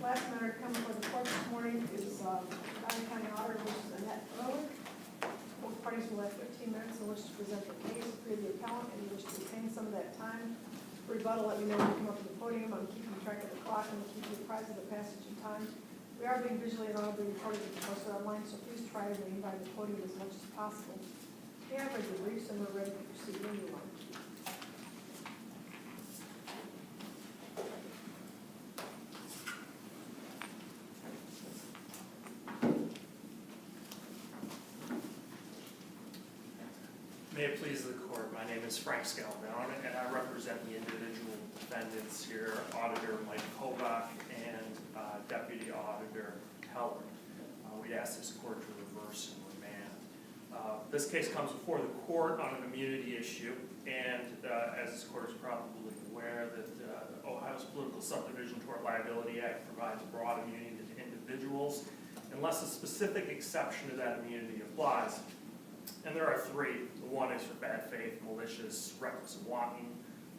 Last matter coming before the court this morning is Medina County Auditor versus Annette. Both parties will have 15 minutes in which to present the case, agree the appellant, and you wish to retain some of that time. For rebuttal, let me know when you come up to the podium. I'm keeping track of the clock and keep you apprised of the passage of time. We are being visually and audibly recorded and posted online, so please try to remain by the podium as much as possible. We have read the briefs and we're ready to proceed when you are. May it please the court, my name is Frank Scalabone, and I represent the individual defendants here, Auditor Mike Kovach and Deputy Auditor Heller. We ask this court to reverse and remand. This case comes before the court on an immunity issue, and as this court is probably aware, that Ohio's Political Subdivision Tort Liability Act provides broad immunity to individuals, unless a specific exception to that immunity applies. And there are three. One is for bad faith, malicious, reckless, and wanton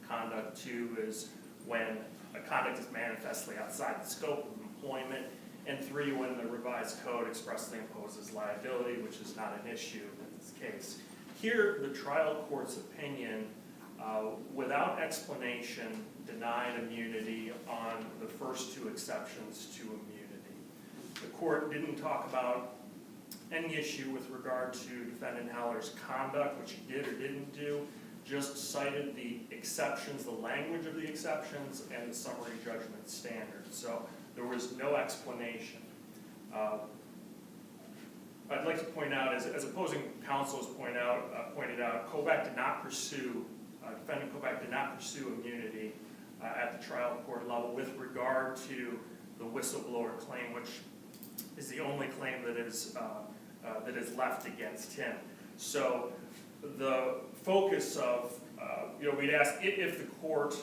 conduct. Two is when a conduct is manifestly outside the scope of employment. And three, when the revised code expressly imposes liability, which is not an issue in this case. Here, the trial court's opinion, without explanation, denied immunity on the first two exceptions to immunity. The court didn't talk about any issue with regard to defendant Heller's conduct, which he did or didn't do, just cited the exceptions, the language of the exceptions, and the summary judgment standard. So there was no explanation. I'd like to point out, as opposing counsels pointed out, Kovach did not pursue, defendant Kovach did not pursue immunity at the trial court level with regard to the whistleblower claim, which is the only claim that is left against him. So the focus of, we'd ask if the court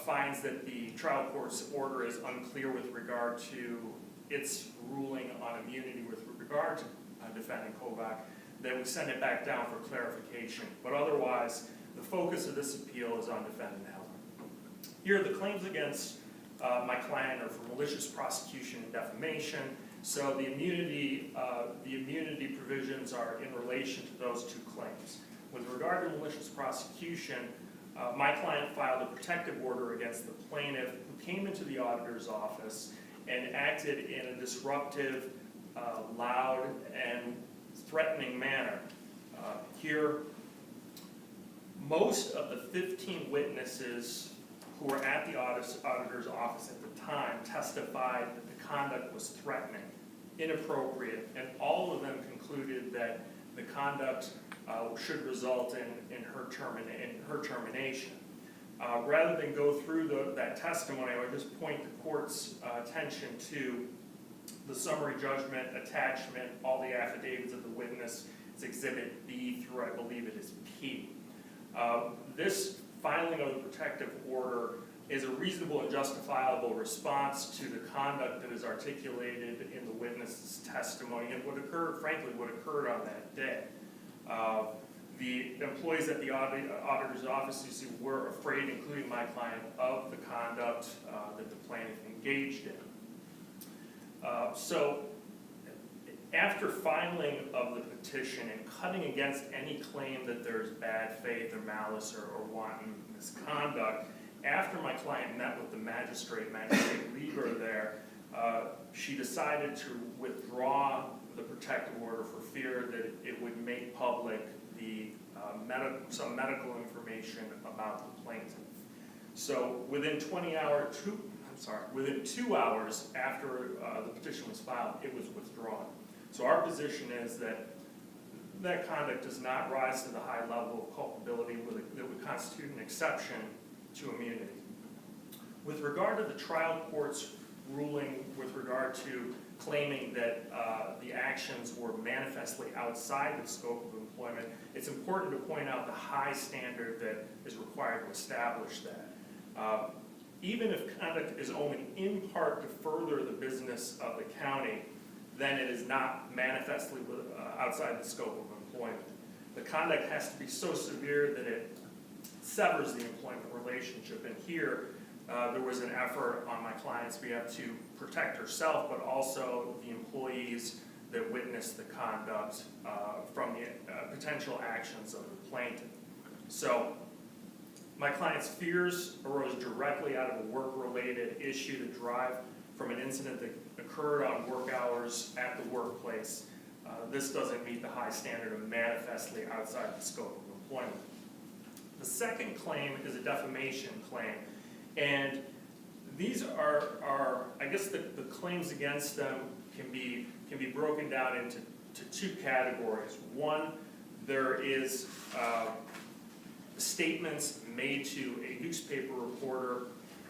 finds that the trial court's order is unclear with regard to its ruling on immunity with regard to defendant Kovach, then we send it back down for clarification. But otherwise, the focus of this appeal is on defendant Heller. Here, the claims against my client are for malicious prosecution and defamation. So the immunity provisions are in relation to those two claims. With regard to malicious prosecution, my client filed a protective order against the plaintiff who came into the auditor's office and acted in a disruptive, loud, and threatening manner. Here, most of the 15 witnesses who were at the auditor's office at the time testified that the conduct was threatening, inappropriate, and all of them concluded that the conduct should result in her termination. Rather than go through that testimony, I would just point the court's attention to the summary judgment attachment, all the affidavits of the witness. It's Exhibit B through, I believe it is P. This filing of the protective order is a reasonable and justifiable response to the conduct that is articulated in the witness's testimony and what occurred on that day. The employees at the auditor's office, you see, were afraid, including my client, of the conduct that the plaintiff engaged in. So after filing of the petition and cutting against any claim that there's bad faith or malice or wanton misconduct, after my client met with the magistrate Lieber there, she decided to withdraw the protective order for fear that it would make public some medical information about the plaintiff. So within 2 hours after the petition was filed, it was withdrawn. So our position is that conduct does not rise to the high level of culpability that would constitute an exception to immunity. With regard to the trial court's ruling with regard to claiming that the actions were manifestly outside the scope of employment, it's important to point out the high standard that is required to establish that. Even if conduct is only in part to further the business of the county, then it is not manifestly outside the scope of employment. The conduct has to be so severe that it severs the employment relationship. And here, there was an effort on my client's behalf to protect herself, but also the employees that witnessed the conduct from the potential actions of the plaintiff. So my client's fears arose directly out of a work-related issue to drive from an incident that occurred on work hours at the workplace. This doesn't meet the high standard of manifestly outside the scope of employment. The second claim is a defamation claim, and these are I guess the claims against them can be broken down into two categories. One, there is statements made to a newspaper reporter,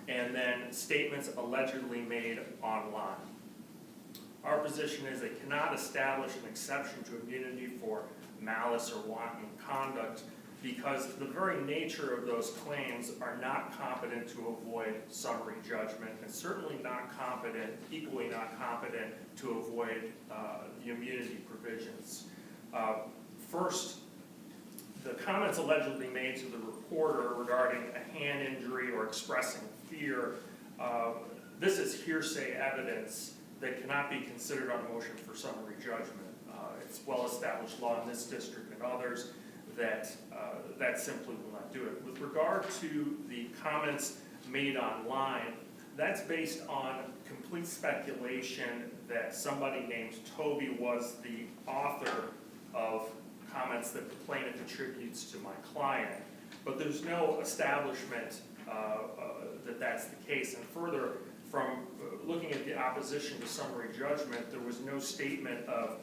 and then statements allegedly made online. Our position is they cannot establish an exception to immunity for malice or wanton conduct because the very nature of those claims are not competent to avoid summary judgment, and certainly not competent, equally not competent to avoid the immunity provisions. First, the comments allegedly made to the reporter regarding a hand injury or expressing fear, this is hearsay evidence that cannot be considered on a motion for summary judgment. It's well-established law in this district and others that that simply will not do it. With regard to the comments made online, that's based on complete speculation that somebody named Toby was the author of comments that the plaintiff attributes to my client. But there's no establishment that that's the case. And further, from looking at the opposition to summary judgment, there was no statement of,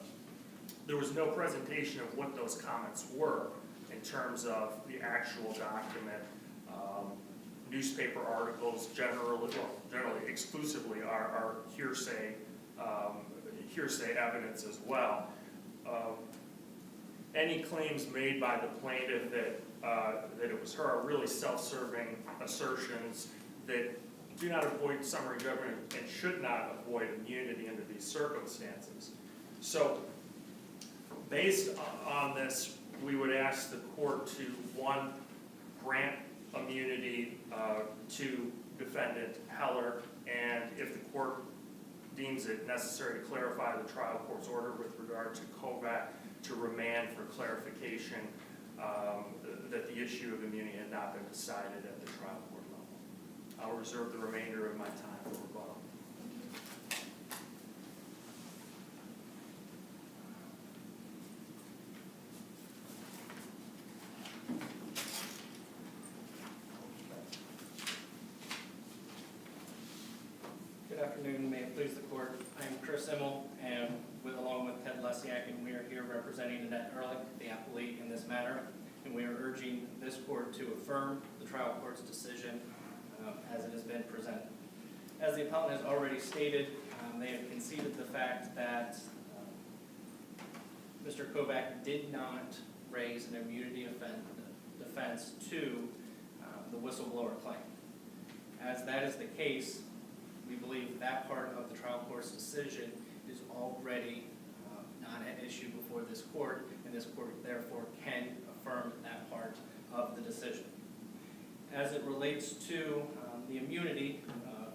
there was no presentation of what those comments were in terms of the actual document. Newspaper articles generally exclusively are hearsay, hearsay evidence as well. Any claims made by the plaintiff that it was her are really self-serving assertions that do not avoid summary judgment and should not avoid immunity under these circumstances. So, based on this, we would ask the court to, one, grant immunity to defendant Heller, and if the court deems it necessary to clarify the trial court's order with regard to Kovac, to remand for clarification that the issue of immunity had not been decided at the trial court level. I'll reserve the remainder of my time for rebuttal. Good afternoon, may it please the court. I'm Chris Immel, and along with Ted Lesiak, and we are here representing Annette Ehrlich, the appellee in this matter, and we are urging this court to affirm the trial court's decision as it has been presented. As the appellant has already stated, they have conceded the fact that Mr. Kovac did not raise an immunity defense to the whistleblower claim. As that is the case, we believe that part of the trial court's decision is already not an issue before this court, and this court therefore can affirm that part of the decision. As it relates to the immunity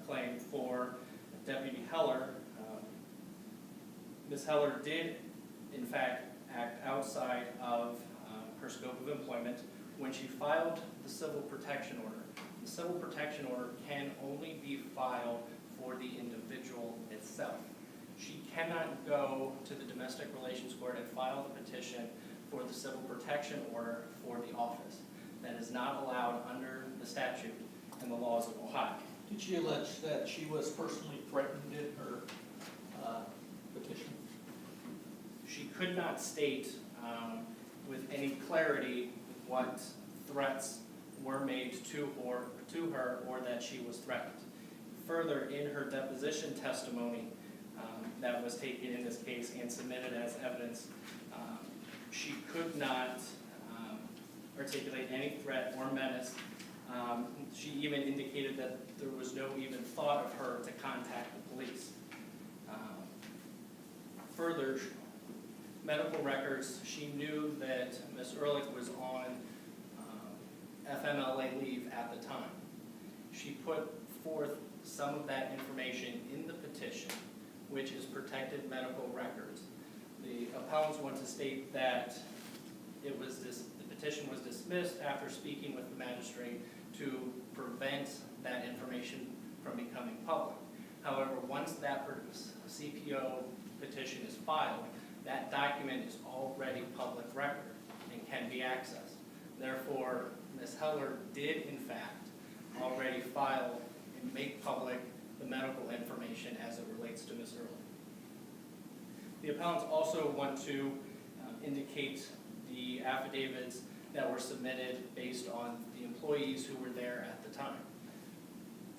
claim for Deputy Heller, Ms. Heller did in fact act outside of her scope of employment when she filed the civil protection order. The civil protection order can only be filed for the individual itself. She cannot go to the domestic relations court and file the petition for the civil protection order for the office. That is not allowed under the statute and the laws of Ohio. Did she allege that she was personally threatened in her petition? She could not state with any clarity what threats were made to her or that she was threatened. Further, in her deposition testimony that was taken in this case and submitted as evidence, she could not articulate any threat or menace. She even indicated that there was no even thought of her to contact the police. Further, medical records, she knew that Ms. Ehrlich was on FMLA leave at the time. She put forth some of that information in the petition, which is protected medical records. The appellants want to state that the petition was dismissed after speaking with the magistrate to prevent that information from becoming public. However, once that CPO petition is filed, that document is already public record and can be accessed. Therefore, Ms. Heller did in fact already file and make public the medical information as it relates to Ms. Ehrlich. The appellants also want to indicate the affidavits that were submitted based on the employees who were there at the time.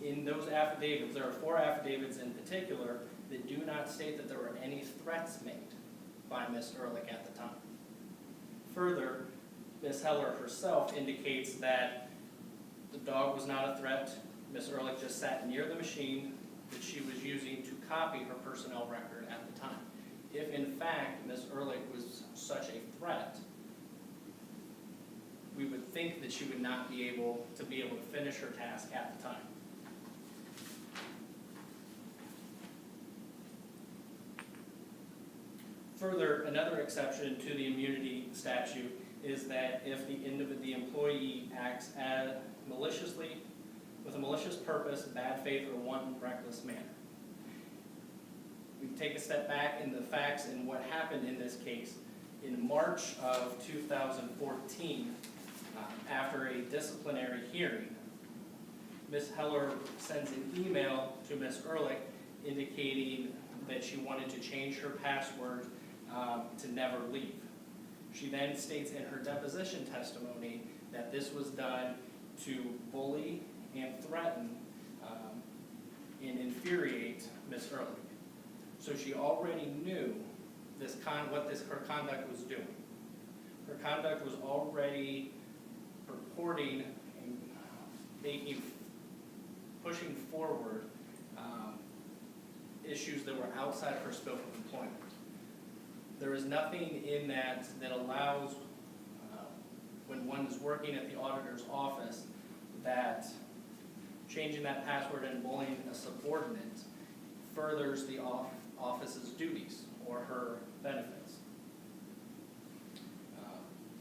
In those affidavits, there are 4 affidavits in particular that do not state that there were any threats made by Ms. Ehrlich at the time. Further, Ms. Heller herself indicates that the dog was not a threat. Ms. Ehrlich just sat near the machine that she was using to copy her personnel record at the time. If in fact Ms. Ehrlich was such a threat, we would think that she would not be able to finish her task at the time. Further, another exception to the immunity statute is that if the employee acts maliciously, with a malicious purpose, bad faith, or wanton reckless manner. We take a step back in the facts and what happened in this case. In March of 2014, after a disciplinary hearing, Ms. Heller sends an email to Ms. Ehrlich indicating that she wanted to change her password to never leave. She then states in her deposition testimony that this was done to bully and threaten and infuriate Ms. Ehrlich. So she already knew what her conduct was doing. Her conduct was already purporting and pushing forward issues that were outside of her scope of employment. There is nothing in that allows, when one is working at the auditor's office, that changing that password and bullying a subordinate furthers the office's duties or her benefits.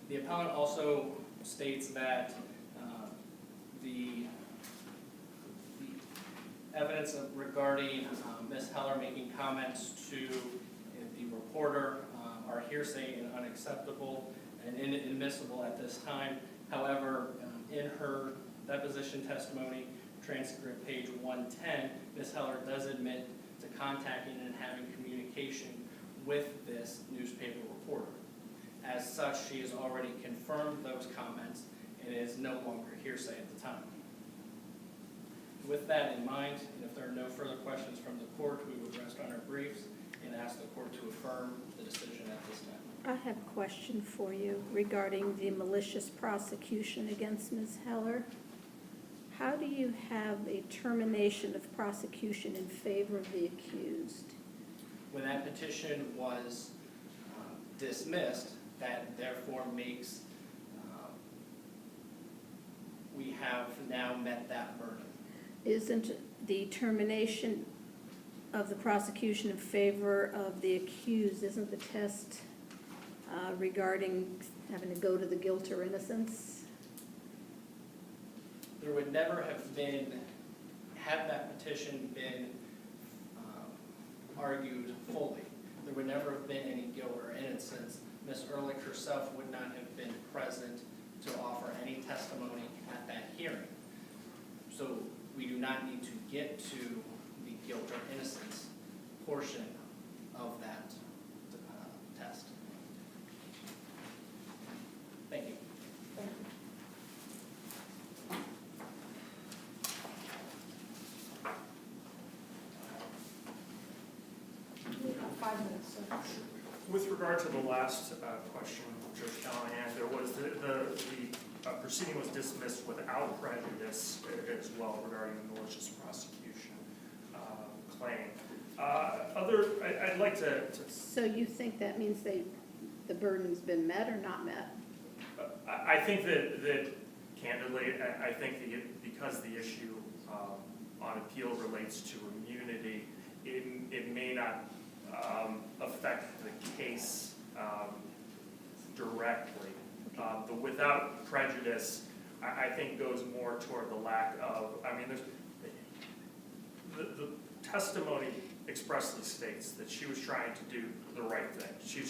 The appellant also states that the evidence regarding Ms. Heller making comments to the reporter are hearsay and unacceptable and inadmissible at this time. However, in her deposition testimony, transcript page 110, Ms. Heller does admit to contacting and having communication with this newspaper reporter. As such, she has already confirmed those comments and is no longer hearsay at the time. With that in mind, and if there are no further questions from the court, we would rest on our briefs and ask the court to affirm the decision at this time. I have a question for you regarding the malicious prosecution against Ms. Heller. How do you have a termination of prosecution in favor of the accused? When that petition was dismissed, that therefore makes, we have now met that burden. Isn't the termination of the prosecution in favor of the accused, isn't the test regarding having to go to the guilt or innocence? There would never have been, had that petition been argued fully, there would never have been any guilt or innocence. Ms. Ehrlich herself would not have been present to offer any testimony at that hearing. So we do not need to get to the guilt or innocence portion of that test. Thank you. Thank you. We have 5 minutes, so. With regard to the last question, Judge Callahan, there was the proceeding was dismissed without prejudice as well regarding the malicious prosecution claim. I'd like to. So you think that means the burden's been met or not met? I think that candidly, I think because the issue on appeal relates to immunity, it may not affect the case directly. The without prejudice, I think, goes more toward the lack of, I mean, the testimony expressly states that she was trying to do the right thing. She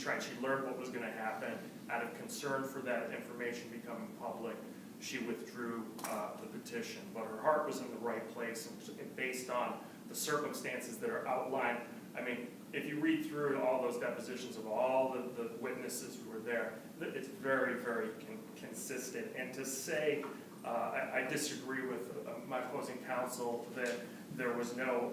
learned what was going to happen. Out of concern for that information becoming public, she withdrew the petition. But her heart was in the right place, and based on the circumstances that are outlined. I mean, if you read through all those depositions of all the witnesses who were there, it's very, very consistent. And to say, I disagree with my opposing counsel that there was no,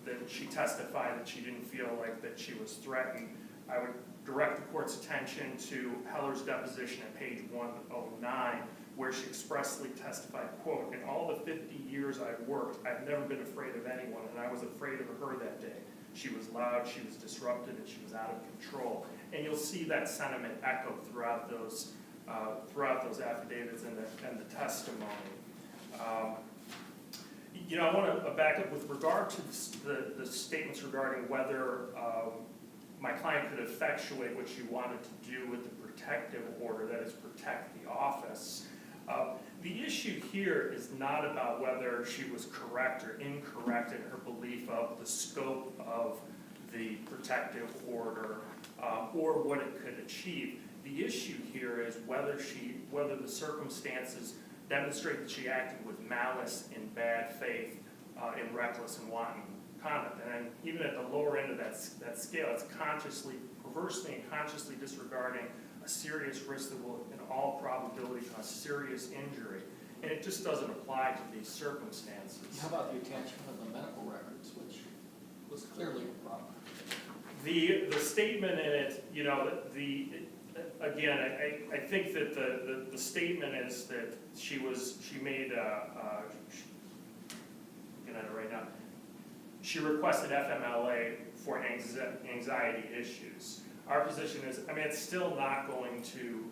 that she testified that she didn't feel like that she was threatened. I would direct the court's attention to Heller's deposition at page 109, where she expressly testified, quote, "In all the 50 years I've worked, I've never been afraid of anyone, and I was afraid of her that day. She was loud, she was disrupted, and she was out of control." And you'll see that sentiment echoed throughout those affidavits and the testimony. I want to back up with regard to the statements regarding whether my client could effectuate what she wanted to do with the protective order, that is, protect the office. The issue here is not about whether she was correct or incorrect in her belief of the scope of the protective order or what it could achieve. The issue here is whether the circumstances demonstrate that she acted with malice, in bad faith, in reckless and wanton conduct. And even at the lower end of that scale, it's perversely and consciously disregarding a serious risk that will, in all probability, cause serious injury. And it just doesn't apply to these circumstances. How about the attachment of the medical records, which was clearly improper? The statement in it, again, I think that the statement is that she made looking at it right now, she requested FMLA for anxiety issues. Our position is, I mean, it's still not going to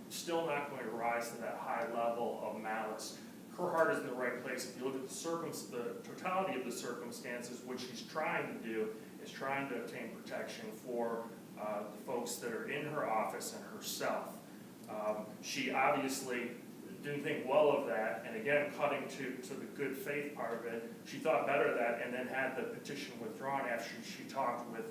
rise to that high level of malice. Her heart is in the right place. If you look at the totality of the circumstances, what she's trying to do is trying to obtain protection for the folks that are in her office and herself. She obviously didn't think well of that, and again, cutting to the good faith part of it, she thought better of that and then had the petition withdrawn after she talked with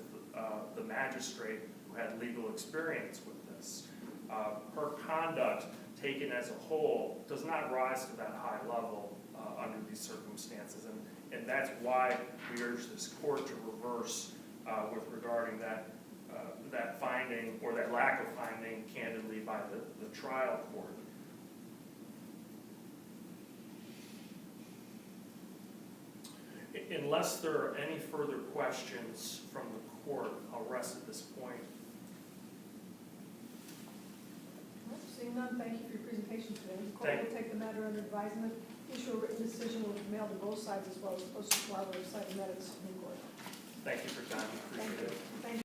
the magistrate who had legal experience with this. Her conduct, taken as a whole, does not rise to that high level under these circumstances, and that's why we urge this court to reverse with regarding that finding, or that lack of finding, candidly, by the trial court. Unless there are any further questions from the court, I'll rest at this point. Seeing none, thank you for your presentation today. The court will take the matter under advisement, issue a written decision will be mailed to both sides as well as posted to our website and that at the Supreme Court. Thank you for your time. Appreciate it. Thank you.